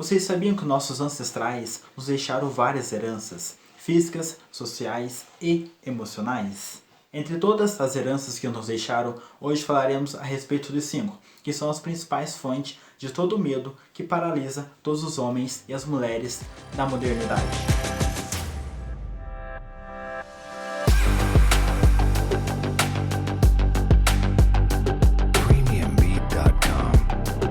Vocês sabiam que nossos ancestrais nos deixaram várias heranças físicas, sociais e emocionais? Entre todas as heranças que nos deixaram, hoje falaremos a respeito de 5, que são as principais fontes de todo o medo que paralisa todos os homens e as mulheres da modernidade.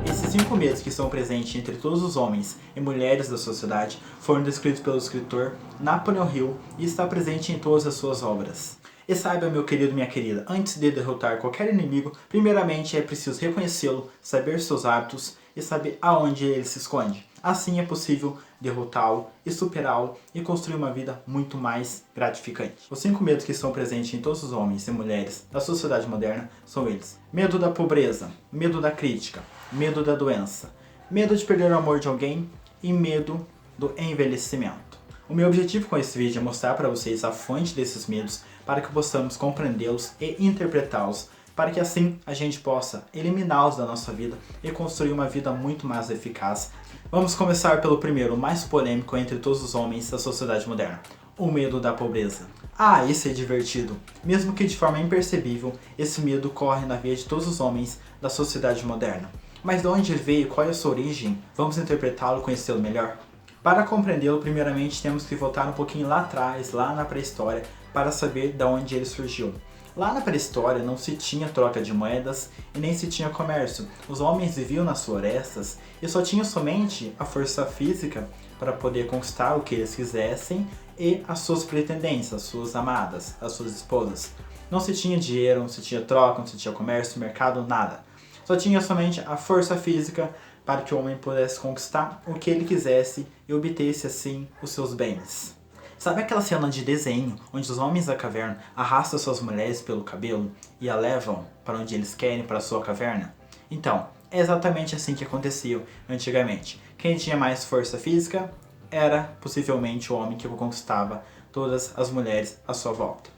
Esses 5 medos que estão presentes entre todos os homens e mulheres da sociedade foram descritos pelo escritor Napoleon Hill e está presente em todas as suas obras. E saiba, meu querido e minha querida, antes de derrotar qualquer inimigo, primeiramente é preciso reconhecê-lo, saber seus hábitos e saber aonde ele se esconde. Assim é possível derrotá-lo e superá-lo e construir uma vida muito mais gratificante. Os 5 medos que estão presentes em todos os homens e mulheres da sociedade moderna são eles: medo da pobreza, medo da crítica, medo da doença, medo de perder o amor de alguém e medo do envelhecimento. O meu objetivo com esse vídeo é mostrar para vocês a fonte desses medos para que possamos compreendê-los e interpretá-los, para que assim a gente possa eliminá-los da nossa vida e construir uma vida muito mais eficaz. Vamos começar pelo primeiro, o mais polêmico entre todos os homens da sociedade moderna: o medo da pobreza. Ah, esse é divertido. Mesmo que de forma imperceptível, esse medo corre na veia de todos os homens da sociedade moderna. Mas de onde ele veio, qual é a sua origem? Vamos interpretá-lo e conhecê-lo melhor? Para compreendê-lo, primeiramente temos que voltar um pouquinho lá atrás, lá na pré-história, para saber de onde ele surgiu. Lá na pré-história não se tinha troca de moedas e nem se tinha comércio. Os homens viviam nas florestas e só tinham somente a força física para poder conquistar o que eles quisessem e as suas pretendentes, as suas amadas, as suas esposas. Não se tinha dinheiro, não se tinha troca, não se tinha comércio, mercado, nada. Só tinha somente a força física para que o homem pudesse conquistar o que ele quisesse e obtesse assim os seus bens. Sabe aquela cena de desenho onde os homens da caverna arrastam suas mulheres pelo cabelo e a levam para onde eles querem, para a sua caverna? Então, é exatamente assim que acontecia antigamente. Quem tinha mais força física era possivelmente o homem que conquistava todas as mulheres à sua volta.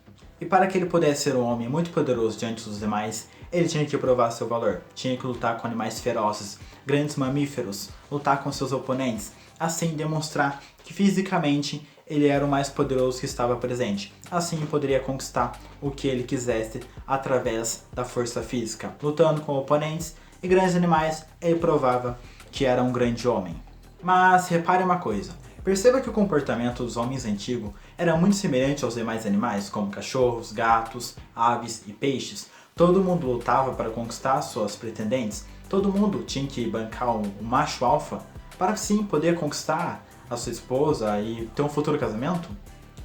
E para que ele pudesse ser um homem muito poderoso diante dos demais, ele tinha que provar seu valor, tinha que lutar com animais ferozes, grandes mamíferos, lutar com seus oponentes, assim demonstrar que fisicamente ele era o mais poderoso que estava presente. Assim poderia conquistar o que ele quisesse através da força física. Lutando com oponentes e grandes animais, ele provava que era um grande homem. Mas repare uma coisa, perceba que o comportamento dos homens antigos era muito semelhante aos demais animais, como cachorros, gatos, aves e peixes. Todo mundo lutava para conquistar suas pretendentes. Todo mundo tinha que bancar um macho alfa para sim poder conquistar a sua esposa e ter um futuro casamento.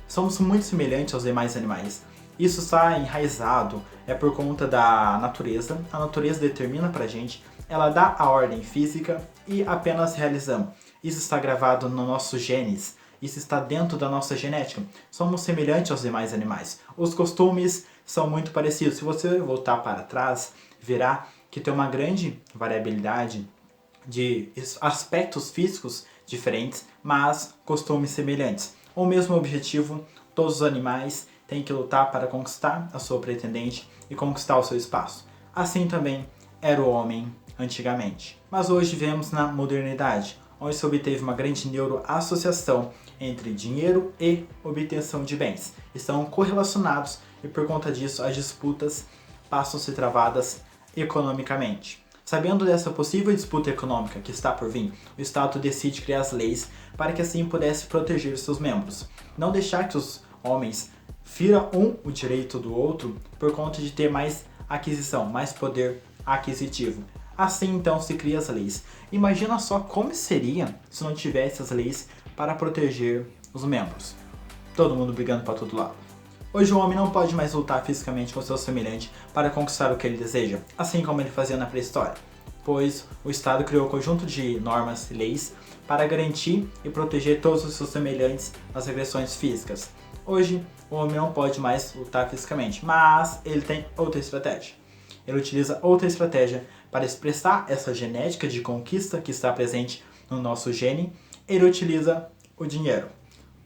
Somos muito semelhantes aos demais animais. Isso está enraizado, é por conta da natureza. A natureza determina pra gente, ela dá a ordem física e apenas realizamos. Isso está gravado nos nossos genes. Isso está dentro da nossa genética. Somos semelhantes aos demais animais. Os costumes são muito parecidos. Se você voltar para trás, verá que tem uma grande variabilidade de aspectos físicos diferentes, mas costumes semelhantes. O mesmo objetivo, todos os animais têm que lutar para conquistar a sua pretendente e conquistar o seu espaço. Assim também era o homem antigamente. Mas hoje vivemos na modernidade, onde se obteve uma grande neuroassociação entre dinheiro e obtenção de bens. Estão correlacionados e por conta disso as disputas passam a ser travadas economicamente. Sabendo dessa possível disputa econômica que está por vir, o Estado decide criar as leis para que assim pudesse proteger seus membros. Não deixar que os homens firam o direito do outro por conta de ter mais aquisição, mais poder aquisitivo. Assim então se cria as leis. Imagina só como seria se não tivesse as leis para proteger os membros. Todo mundo brigando para todo lado. Hoje o homem não pode mais lutar fisicamente com seu semelhante para conquistar o que ele deseja, assim como ele fazia na pré-história, pois o Estado criou um conjunto de normas e leis para garantir e proteger todos os seus semelhantes das agressões físicas. Hoje o homem não pode mais lutar fisicamente, mas ele tem outra estratégia. Ele utiliza outra estratégia para expressar essa genética de conquista que está presente no nosso gene. Ele utiliza o dinheiro.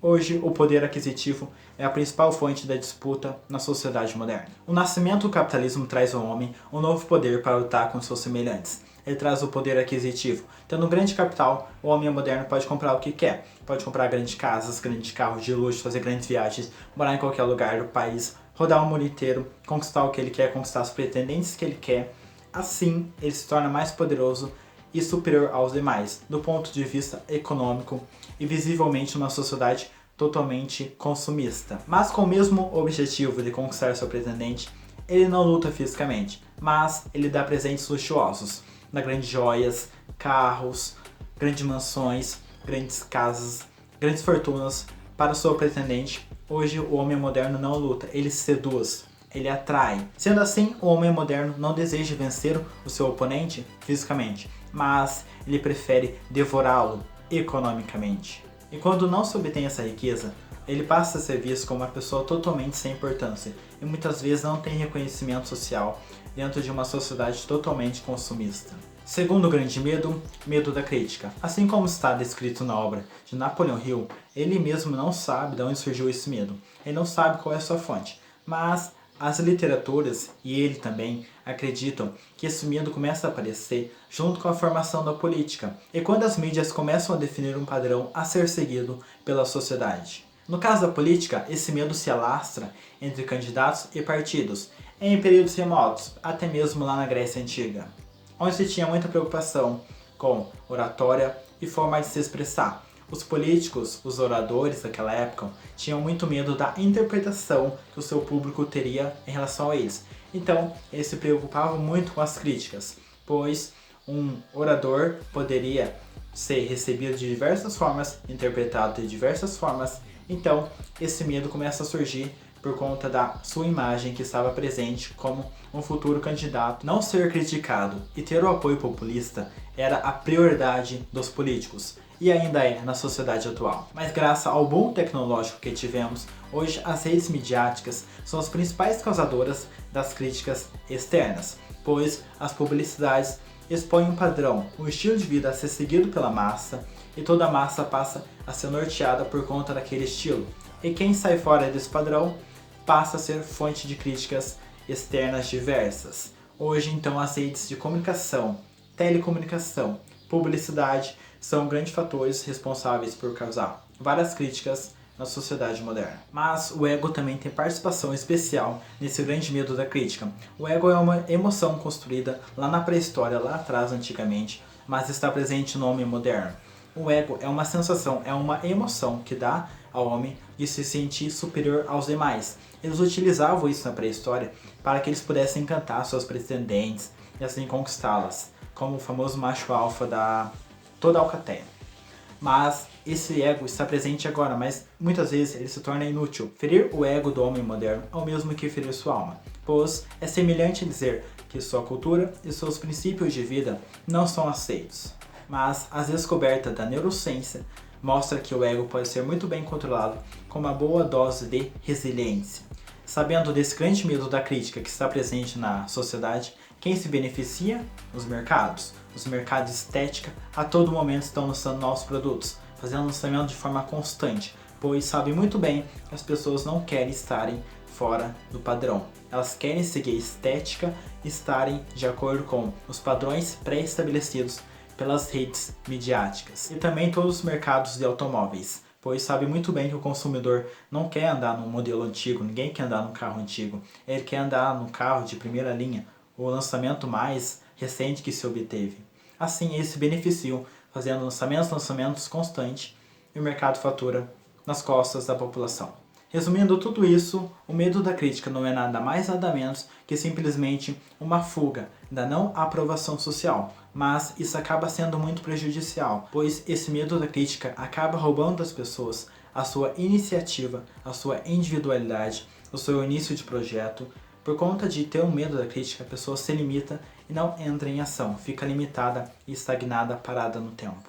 Hoje, o poder aquisitivo é a principal fonte da disputa na sociedade moderna. O nascimento do capitalismo traz ao homem um novo poder para lutar com seus semelhantes. ele traz o poder aquisitivo. Tendo um grande capital, o homem moderno pode comprar o que quer. Pode comprar grandes casas, grandes carros de luxo, fazer grandes viagens, morar em qualquer lugar do país, rodar o mundo inteiro, conquistar o que ele quer, conquistar os pretendentes que ele quer. Assim, ele se torna mais poderoso e superior aos demais, do ponto de vista econômico e visivelmente numa sociedade totalmente consumista. Mas com o mesmo objetivo de conquistar seu pretendente, ele não luta fisicamente, mas ele dá presentes luxuosos, dá grandes joias, carros, grandes mansões, grandes casas, grandes fortunas para o seu pretendente. Hoje o homem moderno não luta, ele seduz, ele atrai. Sendo assim, o homem moderno não deseja vencer o seu oponente fisicamente, mas ele prefere devorá-lo economicamente. E quando não se obtém essa riqueza, ele passa a ser visto como uma pessoa totalmente sem importância e muitas vezes não tem reconhecimento social dentro de uma sociedade totalmente consumista. Segundo grande medo, medo da crítica. Assim como está descrito na obra de Napoleon Hill, ele mesmo não sabe de onde surgiu esse medo, ele não sabe qual é a sua fonte, mas as literaturas, e ele também, acreditam que esse medo começa a aparecer junto com a formação da política e quando as mídias começam a definir um padrão a ser seguido pela sociedade. No caso da política, esse medo se alastra entre candidatos e partidos, em períodos remotos, até mesmo lá na Grécia Antiga, onde se tinha muita preocupação com oratória e forma de se expressar. Os políticos, os oradores daquela época, tinham muito medo da interpretação que o seu público teria em relação a eles. Então, eles se preocupavam muito com as críticas, pois um orador poderia ser recebido de diversas formas, interpretado de diversas formas. Então, esse medo começa a surgir por conta da sua imagem que estava presente como um futuro candidato. Não ser criticado e ter o apoio populista era a prioridade dos políticos. E ainda é na sociedade atual. Mas graças ao boom tecnológico que tivemos, hoje as redes midiáticas são as principais causadoras das críticas externas, pois as publicidades expõem um padrão, um estilo de vida a ser seguido pela massa, e toda a massa passa a ser norteada por conta daquele estilo. E quem sai fora desse padrão passa a ser fonte de críticas externas diversas. Hoje então as redes de comunicação, telecomunicação, publicidade são grandes fatores responsáveis por causar várias críticas na sociedade moderna. Mas o ego também tem participação especial nesse grande medo da crítica. O ego é uma emoção construída lá na pré-história, lá atrás antigamente, mas está presente no homem moderno. O ego é uma sensação, é uma emoção que dá ao homem de se sentir superior aos demais. Eles utilizavam isso na pré-história para que eles pudessem encantar suas pretendentes e assim conquistá-las, como o famoso macho alfa da toda a alcateia. Mas esse ego está presente agora, mas muitas vezes ele se torna inútil. Ferir o ego do homem moderno é o mesmo que ferir sua alma, pois é semelhante dizer que sua cultura e seus princípios de vida não são aceitos. Mas a descoberta da neurociência mostra que o ego pode ser muito bem controlado com uma boa dose de resiliência. Sabendo desse grande medo da crítica que está presente na sociedade, quem se beneficia? Os mercados. Os mercados de estética a todo momento estão lançando novos produtos, fazendo lançamento de forma constante, pois sabem muito bem que as pessoas não querem estarem fora do padrão. Elas querem seguir a estética e estarem de acordo com os padrões pré-estabelecidos pelas redes midiáticas. E também todos os mercados de automóveis, pois sabe muito bem que o consumidor não quer andar num modelo antigo, ninguém quer andar num carro antigo, ele quer andar num carro de primeira linha, o lançamento mais recente que se obteve. Assim, eles se beneficiam fazendo lançamentos constantes e o mercado fatura nas costas da população. Resumindo tudo isso, o medo da crítica não é nada mais nada menos que simplesmente uma fuga da não aprovação social, mas isso acaba sendo muito prejudicial, pois esse medo da crítica acaba roubando das pessoas a sua iniciativa, a sua individualidade, o seu início de projeto. Por conta de ter um medo da crítica, a pessoa se limita e não entra em ação, fica limitada e estagnada, parada no tempo.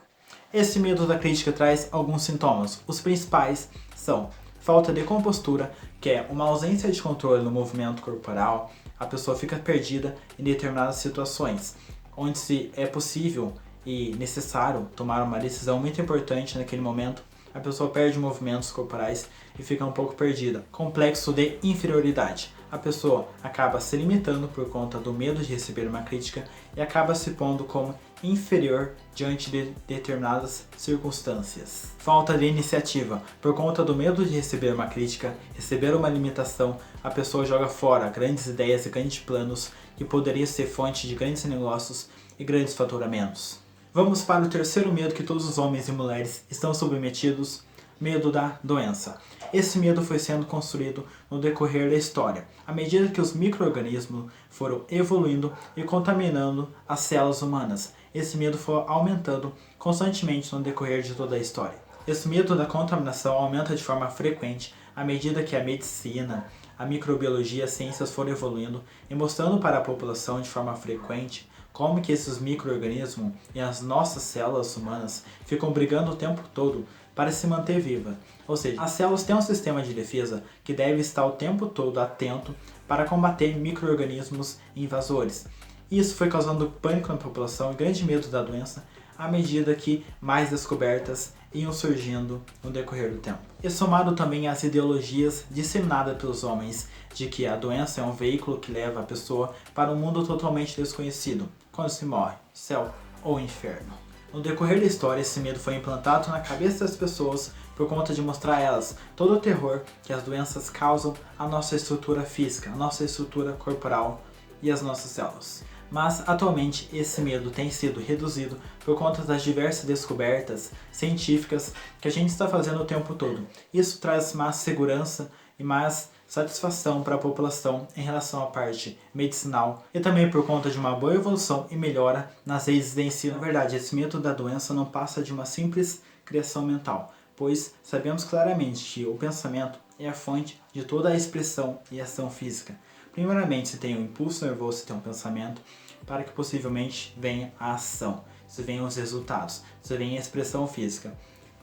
Esse medo da crítica traz alguns sintomas. Os principais são falta de compostura, que é uma ausência de controle no movimento corporal, a pessoa fica perdida em determinadas situações, onde se é possível e necessário tomar uma decisão muito importante naquele momento, a pessoa perde movimentos corporais e fica um pouco perdida. Complexo de inferioridade. a pessoa acaba se limitando por conta do medo de receber uma crítica e acaba se pondo como inferior diante de determinadas circunstâncias. Falta de iniciativa. Por conta do medo de receber uma crítica, receber uma limitação, a pessoa joga fora grandes ideias e grandes planos que poderiam ser fonte de grandes negócios e grandes faturamentos. Vamos para o terceiro medo que todos os homens e mulheres estão submetidos: medo da doença. Esse medo foi sendo construído no decorrer da história, à medida que os micro-organismos foram evoluindo e contaminando as células humanas. Esse medo foi aumentando constantemente no decorrer de toda a história. Esse medo da contaminação aumenta de forma frequente à medida que a medicina, a microbiologia e as ciências foram evoluindo e mostrando para a população de forma frequente como que esses micro-organismos e as nossas células humanas ficam brigando o tempo todo para se manter viva. Ou seja, as células têm um sistema de defesa que deve estar o tempo todo atento para combater micro-organismos invasores. Isso foi causando pânico na população e grande medo da doença à medida que mais descobertas iam surgindo no decorrer do tempo. E somado também às ideologias disseminadas pelos homens de que a doença é um veículo que leva a pessoa para um mundo totalmente desconhecido, quando se morre, céu ou inferno. No decorrer da história, esse medo foi implantado na cabeça das pessoas por conta de mostrar a elas todo o terror que as doenças causam à nossa estrutura física, à nossa estrutura corporal e às nossas células. Mas, atualmente, esse medo tem sido reduzido por conta das diversas descobertas científicas que a gente está fazendo o tempo todo. Isso traz mais segurança e mais satisfação para a população em relação à parte medicinal e também por conta de uma boa evolução e melhora nas residências. Na verdade, esse medo da doença não passa de uma simples criação mental, pois sabemos claramente que o pensamento é a fonte de toda a expressão e ação física. Primeiramente, se tem um impulso nervoso, se tem um pensamento, para que possivelmente venha a ação, se venham os resultados, se venha a expressão física.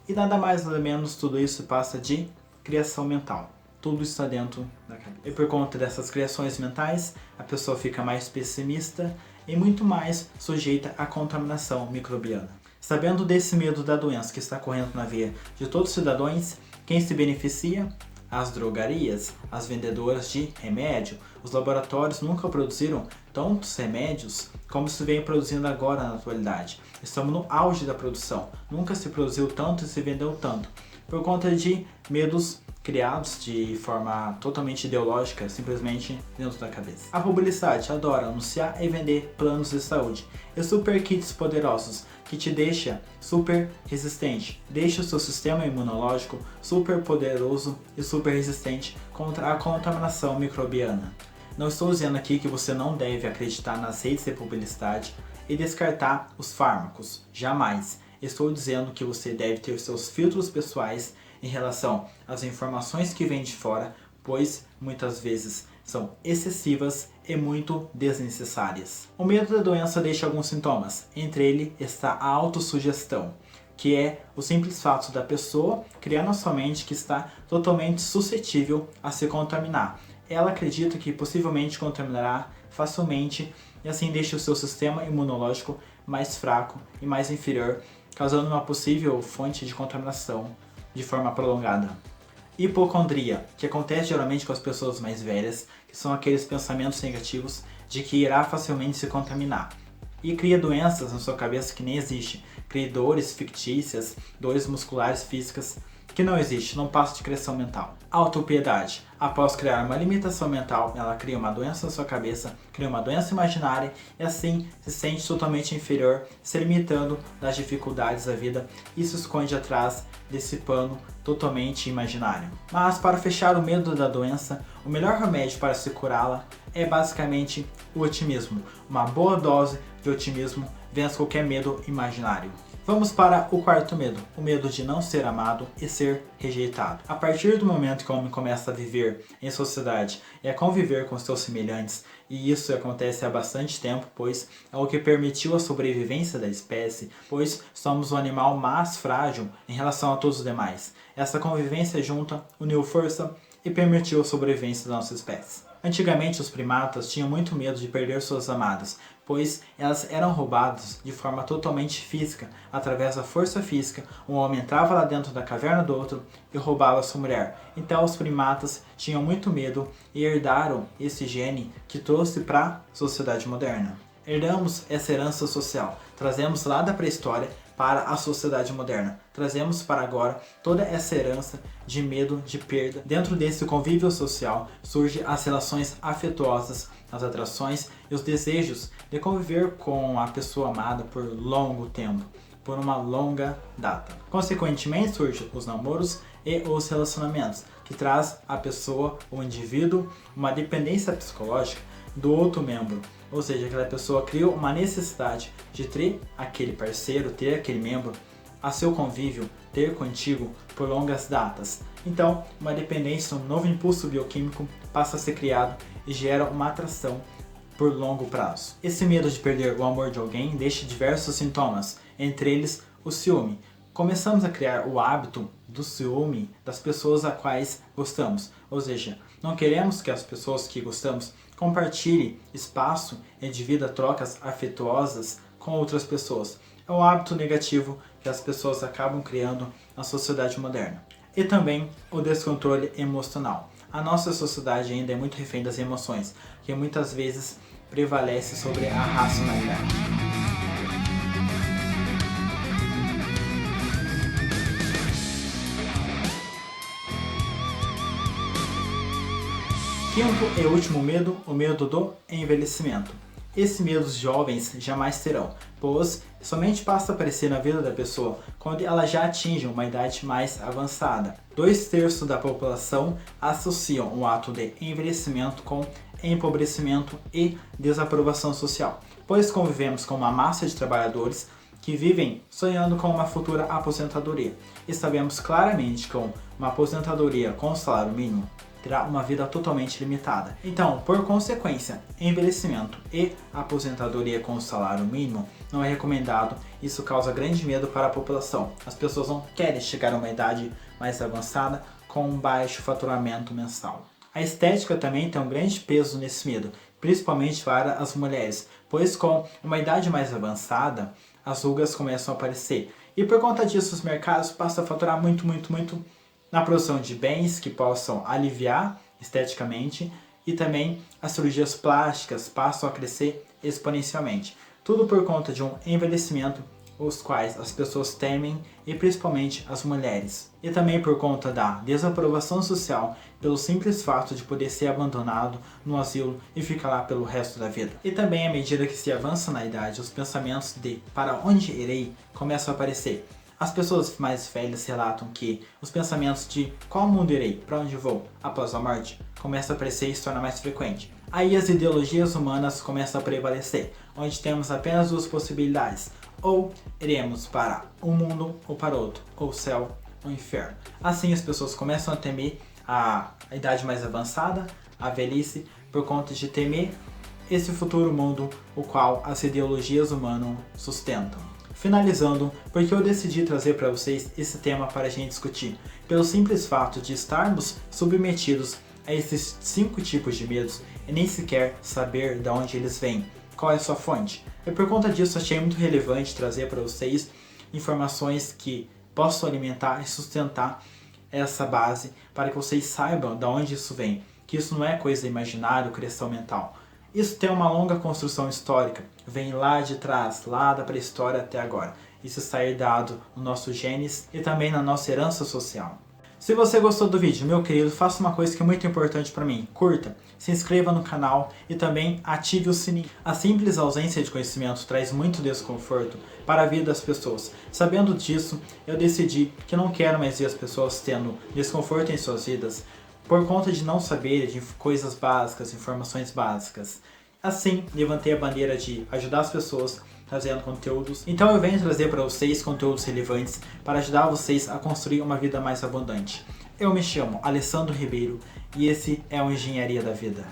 E nada mais nada menos, tudo isso passa de criação mental. Tudo está dentro da cabeça. E por conta dessas criações mentais, a pessoa fica mais pessimista e muito mais sujeita à contaminação microbiana. Sabendo desse medo da doença que está correndo na veia de todos os cidadãos, quem se beneficia? As drogarias, as vendedoras de remédio. Os laboratórios nunca produziram tantos remédios como se vem produzindo agora na atualidade. Estamos no auge da produção. Nunca se produziu tanto e se vendeu tanto. Por conta de medos criados de forma totalmente ideológica, simplesmente dentro da cabeça. A publicidade adora anunciar e vender planos de saúde e super kits poderosos que te deixa super resistente, deixa o seu sistema imunológico super poderoso e super resistente contra a contaminação microbiana. Não estou dizendo aqui que você não deve acreditar nas redes de publicidade e descartar os fármacos, jamais. Estou dizendo que você deve ter seus filtros pessoais em relação às informações que vêm de fora, pois muitas vezes são excessivas e muito desnecessárias. O medo da doença deixa alguns sintomas, entre eles está a autossugestão, que é o simples fato da pessoa criar na sua mente que está totalmente suscetível a se contaminar. Ela acredita que possivelmente contaminará facilmente e assim deixa o seu sistema imunológico mais fraco e mais inferior, causando uma possível fonte de contaminação de forma prolongada. Hipocondria, que acontece geralmente com as pessoas mais velhas, que são aqueles pensamentos negativos de que irá facilmente se contaminar. E cria doenças na sua cabeça que nem existe, cria dores fictícias, dores musculares físicas que não existe, não passa de criação mental. Autopiedade. Após criar uma limitação mental, ela cria uma doença na sua cabeça, cria uma doença imaginária e assim se sente totalmente inferior, se limitando das dificuldades da vida e se esconde atrás desse pano totalmente imaginário. Mas para fechar o medo da doença, o melhor remédio para se curá-la é basicamente o otimismo. Uma boa dose de otimismo vence qualquer medo imaginário. Vamos para o quarto medo, o medo de não ser amado e ser rejeitado. A partir do momento que o homem começa a viver em sociedade e a conviver com seus semelhantes, e isso acontece há bastante tempo, pois é o que permitiu a sobrevivência da espécie, pois somos o animal mais frágil em relação a todos os demais. Essa convivência junta uniu força e permitiu a sobrevivência da nossa espécie. Antigamente, os primatas tinham muito medo de perder suas amadas, pois elas eram roubadas de forma totalmente física, através da força física. Um homem entrava lá dentro da caverna do outro e roubava sua mulher. Então os primatas tinham muito medo e herdaram esse gene que trouxe para a sociedade moderna. Herdamos essa herança social, trazemos lá da pré-história para a sociedade moderna. Trazemos para agora toda essa herança de medo, de perda. Dentro desse convívio social surgem as relações afetuosas, as atrações e os desejos de conviver com a pessoa amada por longo tempo, por uma longa data. Consequentemente surgem os namoros e os relacionamentos, que traz à pessoa, o indivíduo, uma dependência psicológica do outro membro. Ou seja, aquela pessoa criou uma necessidade de ter aquele parceiro, ter aquele membro a seu convívio, ter contigo por longas datas. Então, uma dependência, um novo impulso bioquímico passa a ser criado e gera uma atração por longo prazo. Esse medo de perder o amor de alguém deixa diversos sintomas, entre eles o ciúme. Começamos a criar o hábito do ciúme das pessoas a quais gostamos, ou seja, não queremos que as pessoas que gostamos compartilhem espaço e divida trocas afetuosas com outras pessoas. É um hábito negativo que as pessoas acabam criando na sociedade moderna. E também o descontrole emocional. A nossa sociedade ainda é muito refém das emoções, que muitas vezes prevalece sobre a racionalidade. Quinto e último medo, o medo do envelhecimento. Esse medo os jovens jamais terão, pois somente passa a aparecer na vida da pessoa quando ela já atinge uma idade mais avançada. 2/3 da população associam o ato de envelhecimento com empobrecimento e desaprovação social, pois convivemos com uma massa de trabalhadores que vivem sonhando com uma futura aposentadoria. E sabemos claramente que uma aposentadoria com salário mínimo terá uma vida totalmente limitada. Então, por consequência, envelhecimento e aposentadoria com salário mínimo não é recomendado. Isso causa grande medo para a população. As pessoas não querem chegar a uma idade mais avançada com um baixo faturamento mensal. A estética também tem um grande peso nesse medo, principalmente para as mulheres, pois com uma idade mais avançada, as rugas começam a aparecer. E por conta disso, os mercados passam a faturar muito na produção de bens que possam aliviar esteticamente, e também as cirurgias plásticas passam a crescer exponencialmente. Tudo por conta de um envelhecimento, os quais as pessoas temem, e principalmente as mulheres. E também por conta da desaprovação social, pelo simples fato de poder ser abandonado no asilo e ficar lá pelo resto da vida. E também à medida que se avança na idade, os pensamentos de para onde irei começam a aparecer. As pessoas mais velhas relatam que os pensamentos de qual mundo irei, para onde vou, após a morte, começam a aparecer e se torna mais frequente. Aí as ideologias humanas começam a prevalecer, onde temos apenas duas possibilidades: ou iremos para um mundo ou para outro, ou céu ou inferno. Assim as pessoas começam a temer a idade mais avançada, a velhice, por conta de temer esse futuro mundo o qual as ideologias humanas sustentam. Finalizando, porque eu decidi trazer para vocês esse tema para a gente discutir, pelo simples fato de estarmos submetidos a esses 5 tipos de medos e nem sequer saber de onde eles vêm, qual é a sua fonte. E por conta disso achei muito relevante trazer para vocês informações que possam alimentar e sustentar essa base, para que vocês saibam de onde isso vem, que isso não é coisa imaginária ou criação mental. Isso tem uma longa construção histórica, vem lá de trás, lá da pré-história até agora. Isso está herdado no nosso genes e também na nossa herança social. Se você gostou do vídeo, meu querido, faça uma coisa que é muito importante para mim: curta, se inscreva no canal e também ative o sininho. A simples ausência de conhecimento traz muito desconforto para a vida das pessoas. Sabendo disso, eu decidi que não quero mais ver as pessoas tendo desconforto em suas vidas por conta de não saber de coisas básicas, informações básicas. Assim, levantei a bandeira de ajudar as pessoas trazendo conteúdos. Então eu venho trazer para vocês conteúdos relevantes para ajudar vocês a construir uma vida mais abundante. Eu me chamo Alessandro Ribeiro e esse é o Engenharia da Vida.